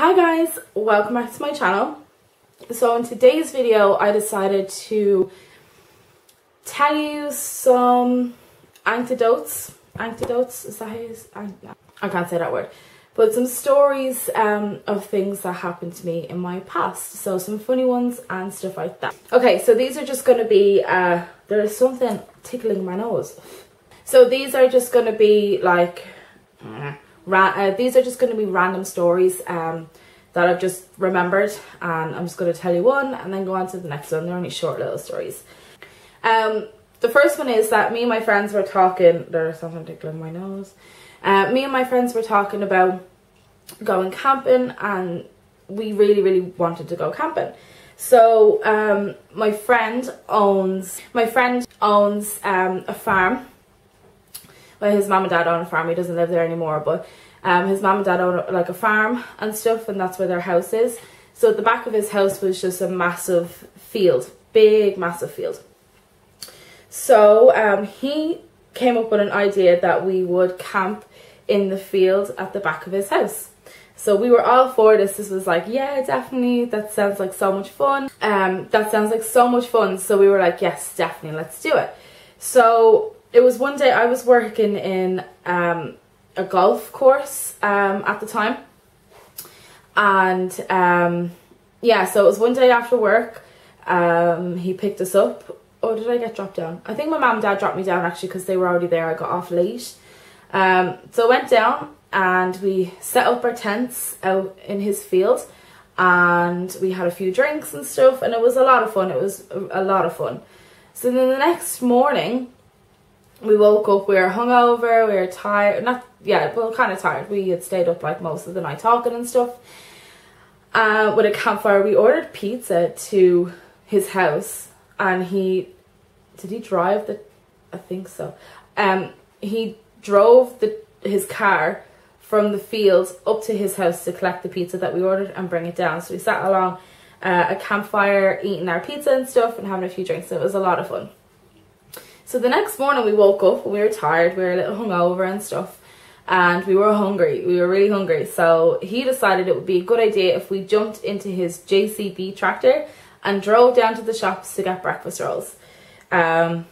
Hi guys, welcome back to my channel. So in today's video I decided to tell you some anecdotes, is that how you I can't say that word, but some stories of things that happened to me in my past, so some funny ones and stuff like that. Okay, so these are just going to be there's something tickling my nose, so these are just going to be like these are just going to be random stories that I've just remembered, and I'm just going to tell you one and then go on to the next one. They're only short little stories. The first one is that me and my friends were talking, there's something tickling my nose. Me and my friends were talking about going camping, and we really wanted to go camping. So my friend owns a farm. Well, his mum and dad own a farm. He doesn't live there anymore, but his mum and dad own like a farm and stuff, and that's where their house is. So at the back of his house was just a massive field, big massive field. So he came up with an idea that we would camp in the field at the back of his house. So we were all for this. This was like, yeah, definitely, that sounds like so much fun. So we were like, yes, definitely, let's do it. So it was one day I was working in a golf course at the time, and yeah, so it was one day after work. He picked us up. Oh, did I get dropped down? I think my mum and dad dropped me down actually, because they were already there. I got off late. So I went down and we set up our tents out in his field, and we had a few drinks and stuff, and it was a lot of fun. It was a lot of fun. So then the next morning we woke up, we were hungover, we were tired, kind of tired. We had stayed up like most of the night talking and stuff. With a campfire, we ordered pizza to his house, and did he drive the, I think so. He drove his car from the field up to his house to collect the pizza that we ordered and bring it down. So we sat along a campfire eating our pizza and stuff and having a few drinks. So it was a lot of fun. So the next morning we woke up and we were tired, we were a little hungover and stuff, and we were hungry, we were really hungry. So he decided it would be a good idea if we jumped into his JCB tractor and drove down to the shops to get breakfast rolls. That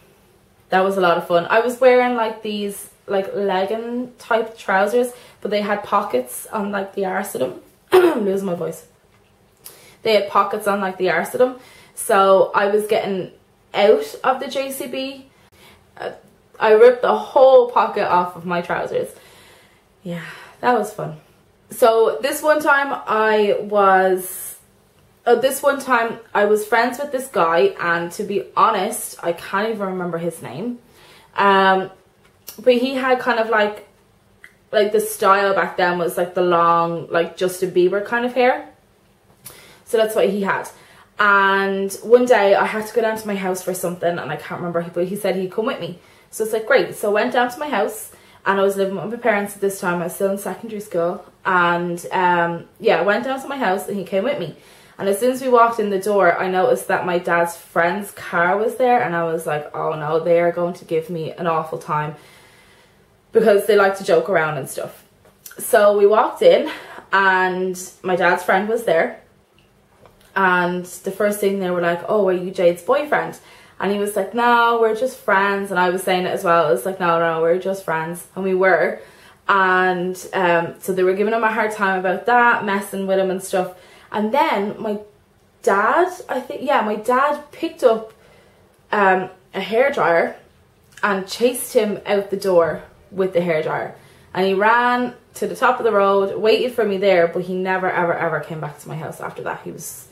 was a lot of fun. I was wearing like these like legging type trousers, but they had pockets on like the arse of them. I'm losing my voice. They had pockets on like the arse of them. So I was getting out of the JCB. I ripped the whole pocket off of my trousers. Yeah, that was fun. So this one time I was friends with this guy, and to be honest, I can't even remember his name. But he had kind of like the style back then was like the long, like Justin Bieber kind of hair. So that's what he had. And one day I had to go down to my house for something, and I can't remember, but he said he'd come with me. So it's like, great. So I went down to my house, and I was living with my parents at this time. I was still in secondary school. And yeah, I went down to my house and he came with me. And as soon as we walked in the door, I noticed that my dad's friend's car was there, and I was like, oh no, they are going to give me an awful time, because they like to joke around and stuff. So we walked in and my dad's friend was there. And the first thing they were like, oh, are you Jade's boyfriend? And he was like, no, we're just friends. And I was saying it as well. It was like, no, we're just friends. And we were. And so they were giving him a hard time about that, messing with him and stuff. And then my dad, my dad picked up a hairdryer and chased him out the door with the hairdryer. And he ran to the top of the road, waited for me there, but he never ever came back to my house after that. He was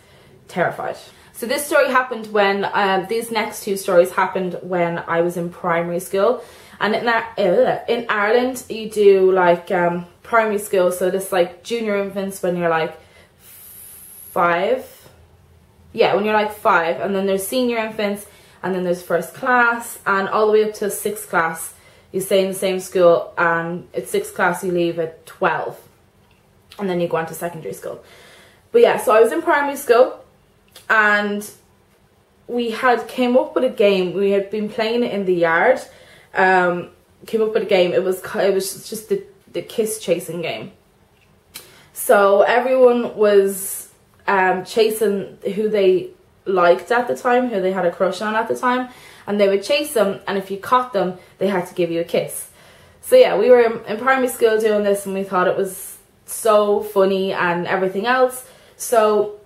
terrified. So this story happened when these next two stories happened when I was in primary school. And in Ireland you do like primary school, so this like junior infants when you're like 5. Yeah, when you're like 5, and then there's senior infants, and then there's first class, and all the way up to 6th class you stay in the same school, and at 6th class you leave at 12, and then you go on to secondary school. But yeah, so I was in primary school, and we came up with a game. We had been playing it in the yard. Came up with a game. It was just the kiss chasing game. So everyone was chasing who they liked at the time, who they had a crush on at the time, and they would chase them, and if you caught them, they had to give you a kiss. So yeah, we were in primary school doing this, and we thought it was so funny and everything else. So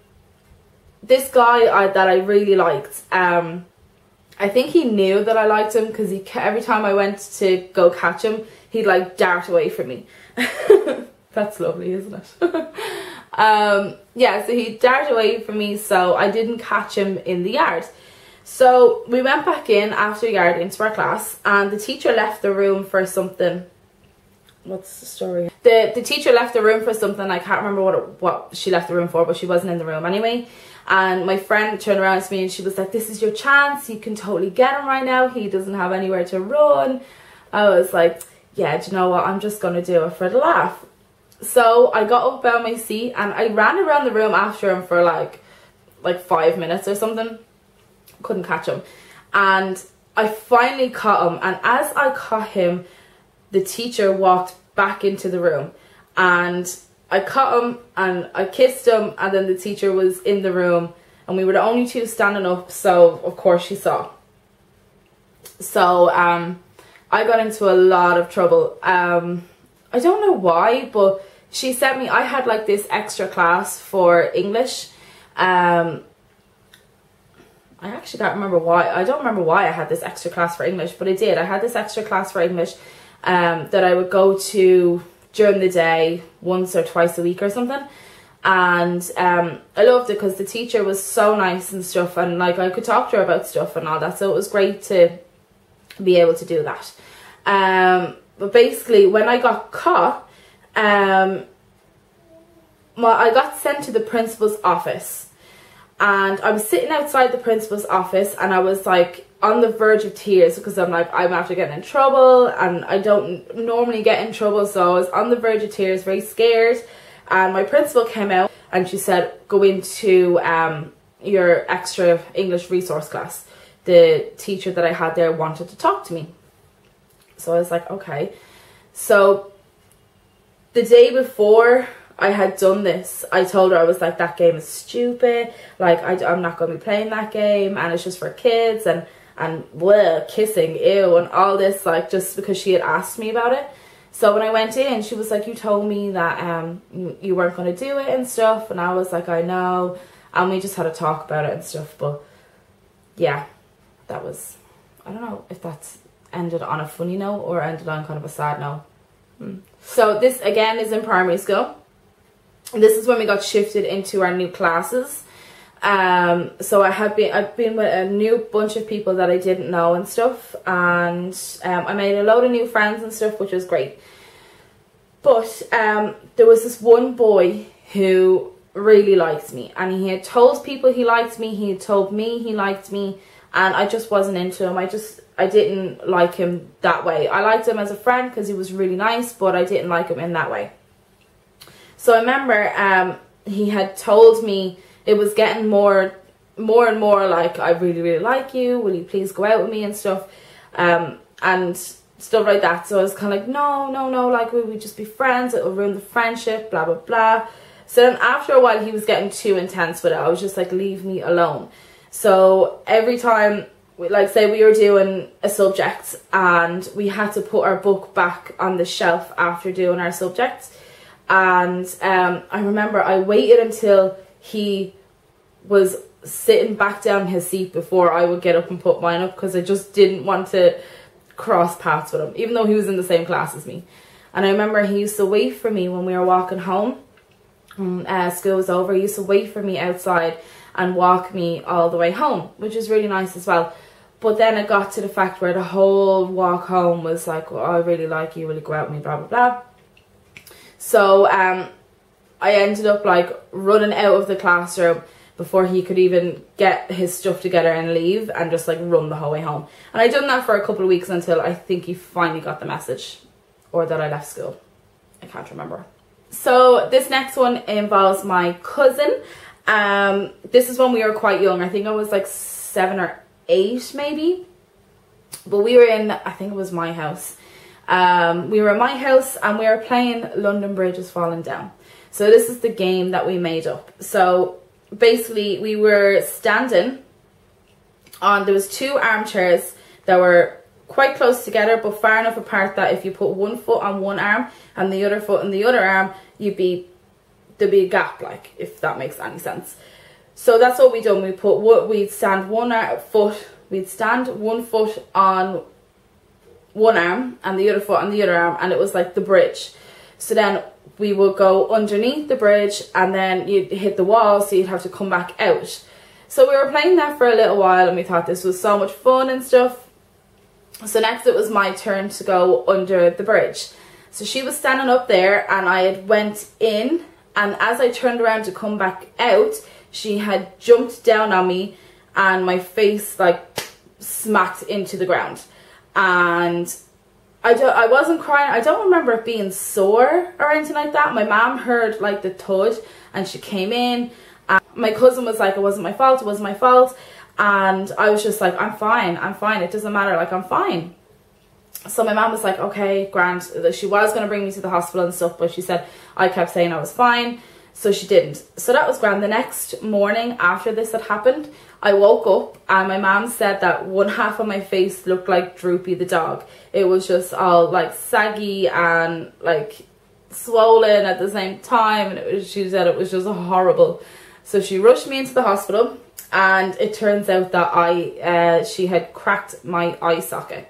this guy that I really liked, I think he knew that I liked him, because every time I went to go catch him, he'd like dart away from me. That's lovely, isn't it? Yeah, so he'd dart away from me, so I didn't catch him in the yard. So we went back in after yard into our class, and the teacher left the room for something. What's the story? The teacher left the room for something. I can't remember what she left the room for, but she wasn't in the room anyway. And my friend turned around to me and she was like, "This is your chance, you can totally get him right now, he doesn't have anywhere to run." I was like, yeah, do you know what, I'm just going to do it for the laugh. So I got up out of my seat and I ran around the room after him for like 5 minutes or something. Couldn't catch him, and I finally caught him, and as I caught him, the teacher walked back into the room, and I caught him and I kissed him, and then the teacher was in the room, and we were the only two standing up, so of course she saw. So I got into a lot of trouble. I don't know why, but she sent me, I had like this extra class for English. I actually can't remember why. I don't remember why I had this extra class for English, but I did. I had this extra class for English that I would go to during the day once or twice a week or something. And I loved it because the teacher was so nice and stuff, and like I could talk to her about stuff and all that. So it was great to be able to do that. But basically, when I got caught, I got sent to the principal's office. And I was sitting outside the principal's office, and I was like on the verge of tears, because I'm like, I'm after getting in trouble, and I don't normally get in trouble, so I was on the verge of tears, very scared. And my principal came out and she said, "Go into your extra English resource class. The teacher that I had there wanted to talk to me." So I was like, okay. So the day before I had done this, I told her, I was like, "That game is stupid, like I'm not going to be playing that game, and it's just for kids, and bleh, kissing, ew, and all this," like just because she had asked me about it. So when I went in, she was like, "You told me that you weren't going to do it and stuff," and I was like, "I know," and we just had a talk about it and stuff. But yeah, that was, I don't know if that's ended on a funny note or ended on kind of a sad note. So this again is in primary school. This is when we got shifted into our new classes. So I've been with a new bunch of people that I didn't know and stuff, and I made a load of new friends and stuff, which was great. But there was this one boy who really liked me, and he had told people he liked me, he had told me he liked me, and I just wasn't into him. I didn't like him that way. I liked him as a friend because he was really nice, but I didn't like him in that way. So I remember he had told me, it was getting more and more like, "I really, really like you. Will you please go out with me?" and stuff. And stuff like that. So I was kind of like, no, like, will we just be friends? It will ruin the friendship, blah, blah, blah. So then after a while, he was getting too intense with it. I was just like, leave me alone. So every time, like say we were doing a subject and we had to put our book back on the shelf after doing our subject. And I remember I waited until he was sitting back down in his seat before I would get up and put mine up, because I just didn't want to cross paths with him, even though he was in the same class as me. And I remember he used to wait for me when we were walking home. School was over, he used to wait for me outside and walk me all the way home, which is really nice as well. But then it got to the fact where the whole walk home was like, "Well, I really like you, will you go out with me, blah, blah, blah." So I ended up like running out of the classroom before he could even get his stuff together and leave, and just like run the whole way home. And I done that for a couple of weeks until I think he finally got the message, or that I left school. I can't remember. So this next one involves my cousin. This is when we were quite young. I think I was like 7 or 8 maybe. But we were in, I think it was my house. We were at my house and we were playing London Bridge is Falling Down. So this is the game that we made up. So basically we were standing on, there was 2 armchairs that were quite close together but far enough apart that if you put one foot on one arm and the other foot on the other arm, there'd be a gap, like, if that makes any sense. So that's what we done. We'd stand one foot on one arm and the other foot on the other arm, and it was like the bridge. So then we would go underneath the bridge and then you'd hit the wall, so you'd have to come back out. So we were playing that for a little while and we thought this was so much fun and stuff. So next it was my turn to go under the bridge. So she was standing up there and I had went in, and as I turned around to come back out, she had jumped down on me and my face like smacked into the ground. And I wasn't crying. I don't remember it being sore or anything like that. My mom heard like the thud and she came in. And my cousin was like, it wasn't my fault, it wasn't my fault. And I was just like, I'm fine, it doesn't matter, like, I'm fine. So my mom was like, okay, grand. She was going to bring me to the hospital and stuff, but she said I kept saying I was fine, so she didn't. So that was grand. The next morning after this had happened, I woke up and my mom said that one half of my face looked like Droopy the dog. It was just all like saggy and like swollen at the same time, and she said it was just horrible. So she rushed me into the hospital, and it turns out that she had cracked my eye socket.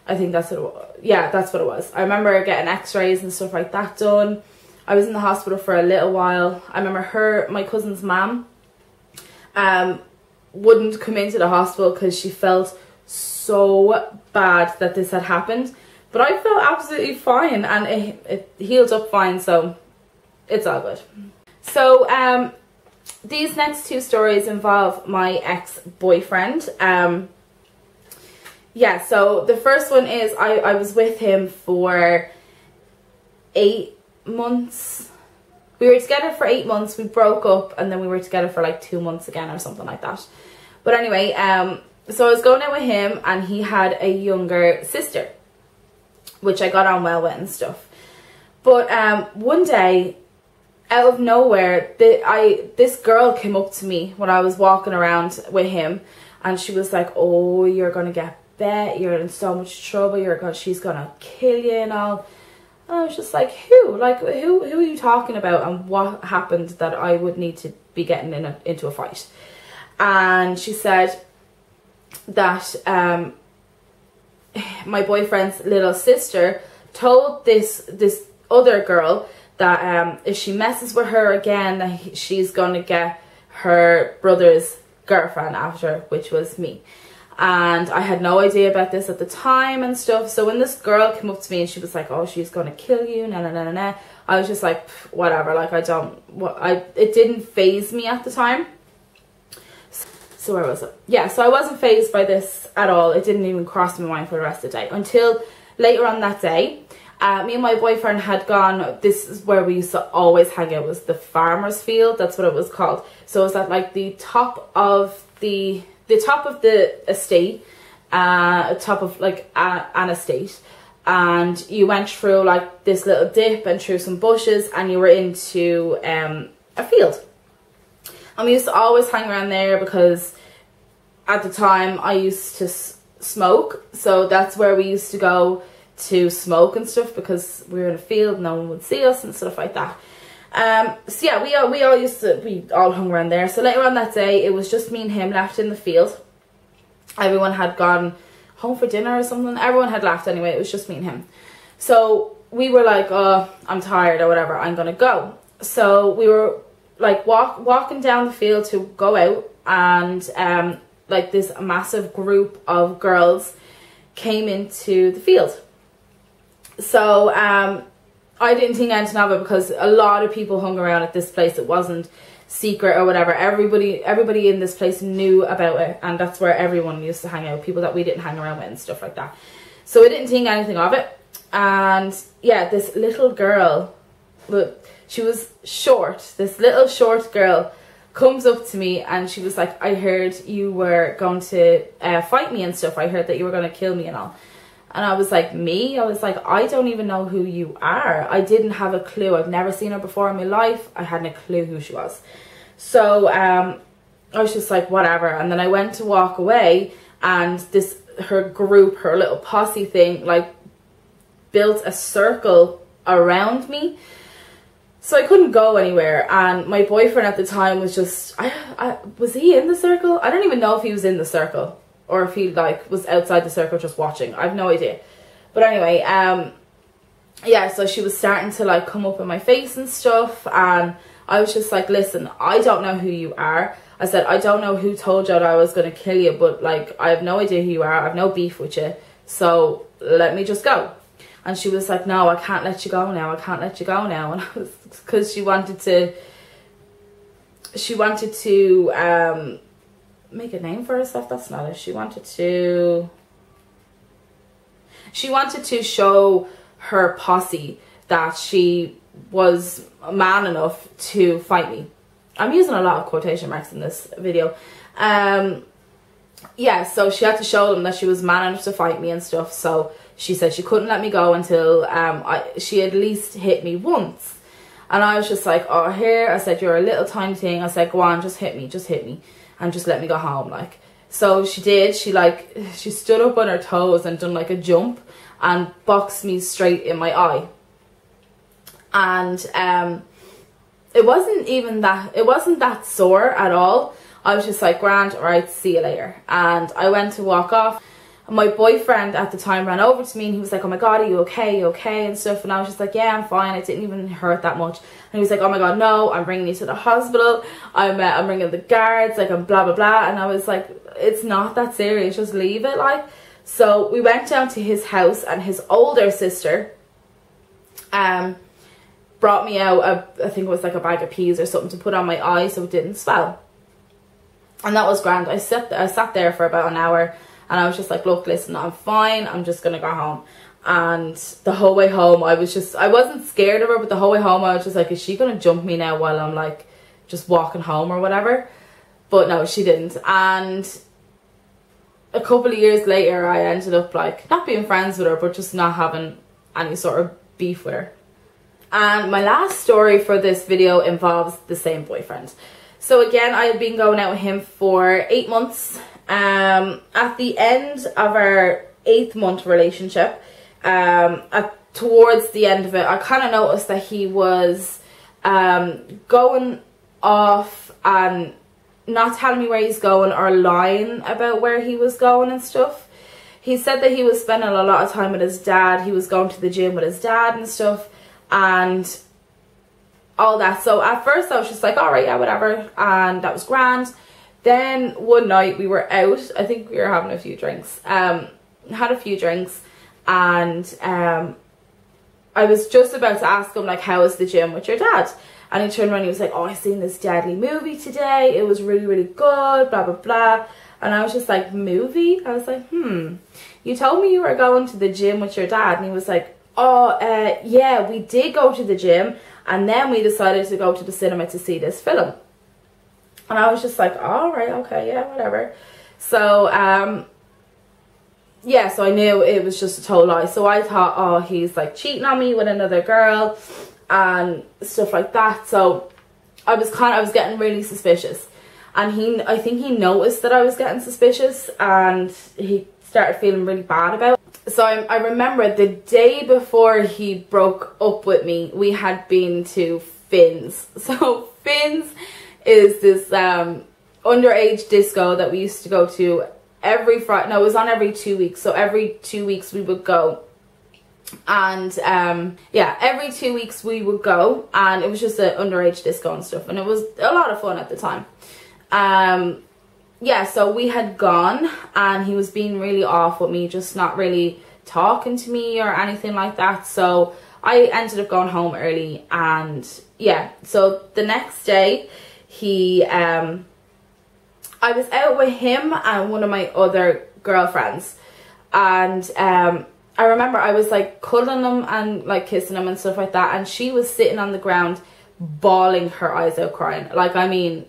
I think that's what it was. Yeah, that's what it was. I remember getting x-rays and stuff like that done. I was in the hospital for a little while. I remember my cousin's mum wouldn't come into the hospital because she felt so bad that this had happened. But I felt absolutely fine, and it healed up fine, so it's all good. So these next 2 stories involve my ex-boyfriend. Yeah, so the first one is I was with him for 8 months. We were together for 8 months. We broke up and then we were together for like 2 months again or something like that. But anyway, so I was going out with him and he had a younger sister, which I got on well with and stuff. But one day, out of nowhere, this girl came up to me when I was walking around with him, and she was like, oh, you're gonna get bet, you're in so much trouble, she's gonna kill you and all. And I was just like, who? Like, who are you talking about, and what happened that I would need to be getting into a fight? And she said that my boyfriend's little sister told this other girl that if she messes with her again, that she's gonna get her brother's girlfriend after, which was me. And I had no idea about this at the time and stuff. So when this girl came up to me and she was like, oh, she's gonna kill you, nah, nah, nah, nah, nah, I was just like, whatever, like, it didn't faze me at the time. So where was it? Yeah, so I wasn't fazed by this at all. It didn't even cross my mind for the rest of the day until later on that day. Me and my boyfriend had gone, this is where we used to always hang out, was the farmer's field, that's what it was called. So it was at like the top of the estate, top of like an estate, and you went through like this little dip and through some bushes and you were into a field. And we used to always hang around there because at the time I used to smoke, so that's where we used to go to smoke and stuff, because we were in a field, no one would see us and stuff like that. So yeah, we all hung around there. So later on that day, it was just me and him left in the field. Everyone had gone home for dinner or something. Everyone had left anyway. It was just me and him. So we were like, oh, I'm tired or whatever, I'm gonna go. So we were like walking down the field to go out, and like this massive group of girls came into the field. So I didn't think anything of it because a lot of people hung around at this place. It wasn't secret or whatever. Everybody in this place knew about it, and that's where everyone used to hang out, people that we didn't hang around with and stuff like that. So I didn't think anything of it. And yeah, this little girl, she was short, this little short girl comes up to me and she was like, I heard you were going to fight me and stuff. I heard that you were going to kill me and all. And I was like, me? I was like, I don't even know who you are. I didn't have a clue. I've never seen her before in my life. I hadn't a clue who she was. So I was just like, whatever. And then I went to walk away, and her group, her little posse thing, like built a circle around me. So I couldn't go anywhere, and my boyfriend at the time was just, was he in the circle? I don't even know if he was in the circle, or if he like was outside the circle just watching. I have no idea. But anyway, yeah, so she was starting to like come up in my face and stuff, and I was just like, listen, I don't know who you are. I said, I don't know who told you that I was going to kill you, but like, I have no idea who you are. I have no beef with you, so let me just go. And she was like, no, I can't let you go now. I can't let you go now. And I was, because she wanted to make a name for herself. That's not it. She wanted to show her posse that she was man enough to fight me. I'm using a lot of quotation marks in this video. Yeah, so she had to show them that she was man enough to fight me and stuff. So she said she couldn't let me go until she at least hit me once. And I was just like, oh, here. I said, you're a little tiny thing. I said, go on, just hit me, and just let me go home. Like, so she did. She stood up on her toes and done like a jump and boxed me straight in my eye. And it wasn't that sore at all. I was just like, grand, all right, see you later. And I went to walk off. My boyfriend at the time ran over to me, and he was like, oh my god, are you okay? You okay? And stuff. And I was just like, yeah, I'm fine. It didn't even hurt that much. And he was like, oh my god, no, I'm bringing you to the hospital. I'm bringing the guards, like, I'm blah blah blah. And I was like, it's not that serious, just leave it. Like, so we went down to his house, and his older sister brought me out I think it was like a bag of peas or something to put on my eye so it didn't swell. And that was grand. I sat there for about an hour, and I was just like, look, listen, I'm fine. I'm just going to go home. And the whole way home, I wasn't scared of her, but the whole way home, I was just like, is she going to jump me now while I'm like just walking home or whatever? But no, she didn't. And a couple of years later, I ended up like not being friends with her, but just not having any sort of beef with her. And my last story for this video involves the same boyfriend. So again, I had been going out with him for 8 months. At the end of our 8th month relationship, towards the end of it, I kind of noticed that he was going off and not telling me where he's going or lying about where he was going and stuff. He said that he was spending a lot of time with his dad. He was going to the gym with his dad and stuff and all that. So at first I was just like, all right, yeah, whatever. And that was grand. Then one night we were out. I think we were having a few drinks. Had a few drinks, and I was just about to ask him like, how is the gym with your dad? And he turned around and he was like, oh, I seen this deadly movie today. It was really, really good, blah, blah, blah. And I was just like, movie? I was like, you told me you were going to the gym with your dad. And he was like, oh, yeah, we did go to the gym, and then we decided to go to the cinema to see this film. And I was just like, all right, okay, yeah, whatever. So, yeah, so I knew it was just a total lie. So I thought, oh, he's like cheating on me with another girl and stuff like that. So I was getting really suspicious. And I think he noticed that I was getting suspicious, and he started feeling really bad about it. So I remember the day before he broke up with me, we had been to Finn's. So Finn's is this underage disco that we used to go to every Friday. No, it was on every 2 weeks. So every 2 weeks we would go. And yeah, every 2 weeks we would go, and it was just an underage disco and stuff, and it was a lot of fun at the time. Yeah, so we had gone, and he was being really off with me, just not really talking to me or anything like that. So I ended up going home early, and yeah, so the next day I was out with him and one of my other girlfriends, and I remember I was like cuddling him and like kissing him and stuff like that, and she was sitting on the ground bawling her eyes out, crying, like, I mean,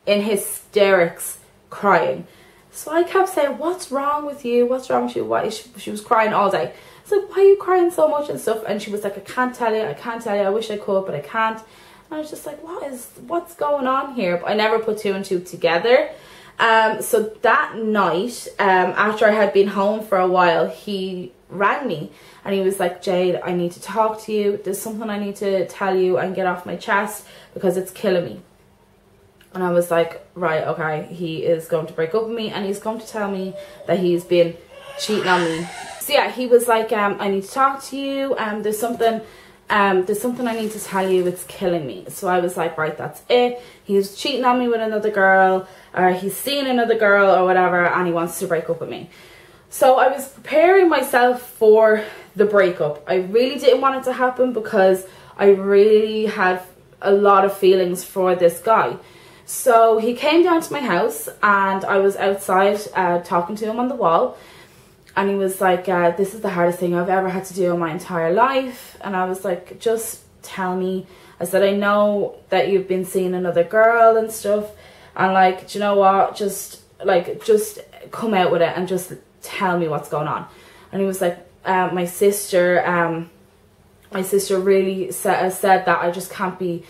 in hysterics, crying. So I kept saying, what's wrong with you? What's wrong with you? Why? She was crying all day. I was like, why are you crying so much and stuff? And she was like, I can't tell you. I can't tell you. I wish I could, but I can't. And I was just like, what's going on here? But I never put two and two together. So that night, after I had been home for a while, he rang me and he was like, Jade, I need to talk to you. There's something I need to tell you and get off my chest because it's killing me. And I was like, right, okay, he is going to break up with me and he's going to tell me that he's been cheating on me. So yeah, he was like, I need to talk to you. There's something I need to tell you. It's killing me. So I was like, right, that's it. He's cheating on me with another girl, or he's seeing another girl or whatever, and he wants to break up with me. So I was preparing myself for the breakup. I really didn't want it to happen because I really had a lot of feelings for this guy. So he came down to my house and I was outside talking to him on the wall, and he was like, this is the hardest thing I've ever had to do in my entire life. And I was like, just tell me. I said, I know that you've been seeing another girl and stuff, and like, do you know what, just come out with it and just tell me what's going on. And he was like, my sister really said that I just can't be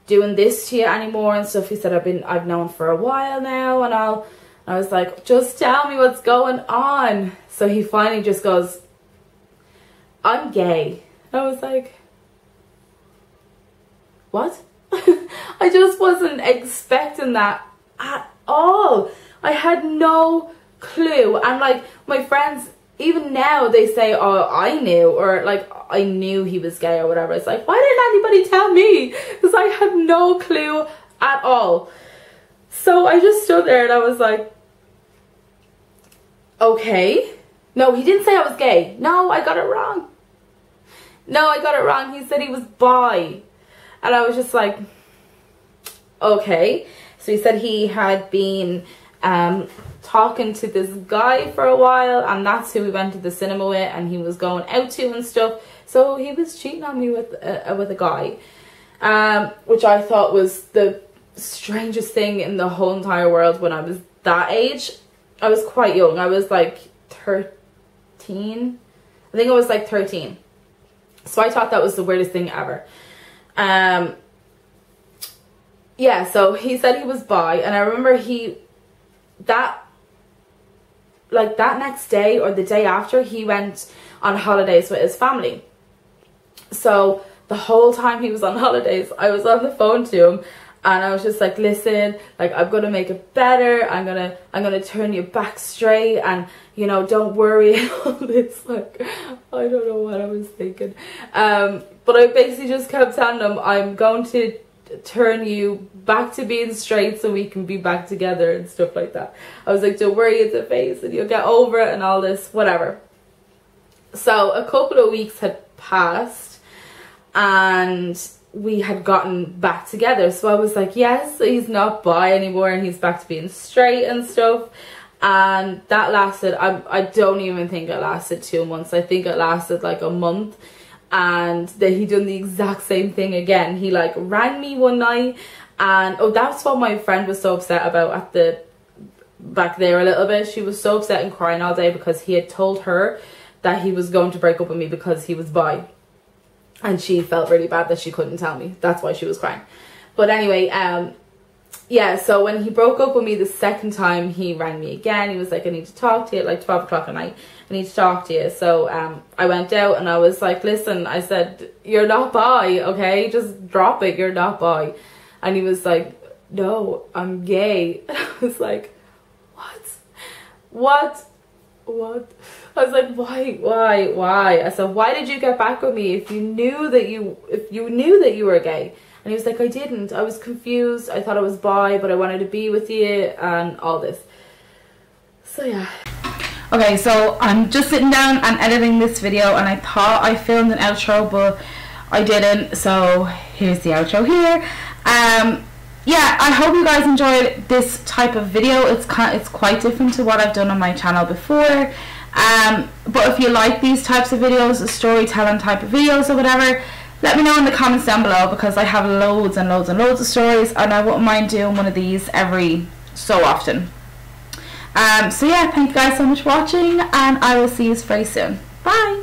doing this to you anymore and stuff. He said, I've known for a while now and all. I was like, just tell me what's going on. So he finally just goes, I'm gay. I was like, what? I just wasn't expecting that at all. I had no clue. And like, my friends, even now, they say, oh, I knew, or like, I knew he was gay or whatever. It's like, why didn't anybody tell me? Because I had no clue at all. So I just stood there and I was like, okay. No, he didn't say I was gay. No, I got it wrong. No, I got it wrong. He said he was bi. And I was just like, okay. So he said he had been talking to this guy for a while, and that's who we went to the cinema with, and he was going out to and stuff. So he was cheating on me with a guy, which I thought was the strangest thing in the whole entire world when I was that age. I was quite young. I was like 13. I think I was like 13. So I thought that was the weirdest thing ever. Yeah, so he said he was bi, and I remember that next day or the day after, he went on holidays with his family. So the whole time he was on holidays, I was on the phone to him, and I was just like, listen, like, I'm gonna make it better. I'm gonna turn you back straight, and you know, don't worry and all this. Like, I don't know what I was thinking. But I basically just kept telling him, I'm going to turn you back to being straight so we can be back together and stuff like that. I was like, don't worry, it's a phase and you'll get over it and all this, whatever. So a couple of weeks had passed and we had gotten back together. So I was like, yes, he's not bi anymore and he's back to being straight and stuff. And that lasted, I don't even think it lasted 2 months. I think it lasted like a month. And then he done the exact same thing again. He like rang me one night, and oh, that's what my friend was so upset about back there a little bit. She was so upset and crying all day because he had told her that he was going to break up with me because he was bi, and she felt really bad that she couldn't tell me. That's why she was crying. But anyway, yeah, so when he broke up with me the second time, he rang me again. He was like, I need to talk to you at like 12 o'clock at night. I need to talk to you. So I went out and I was like, listen, I said, you're not bi, okay? Just drop it, you're not bi. And he was like, no, I'm gay. And I was like, what? I was like, why? I said, why did you get back with me if you knew that you were gay? And he was like, I didn't. I was confused. I thought I was bi, but I wanted to be with you and all this. So yeah. Okay, so I'm just sitting down and editing this video, and I thought I filmed an outro, but I didn't. So here's the outro here. Yeah, I hope you guys enjoyed this type of video. It's quite different to what I've done on my channel before. But if you like these types of videos, storytelling type of videos or whatever, let me know in the comments down below, because I have loads and loads and loads of stories, and I wouldn't mind doing one of these every so often. So yeah, thank you guys so much for watching, and I will see you very soon. Bye.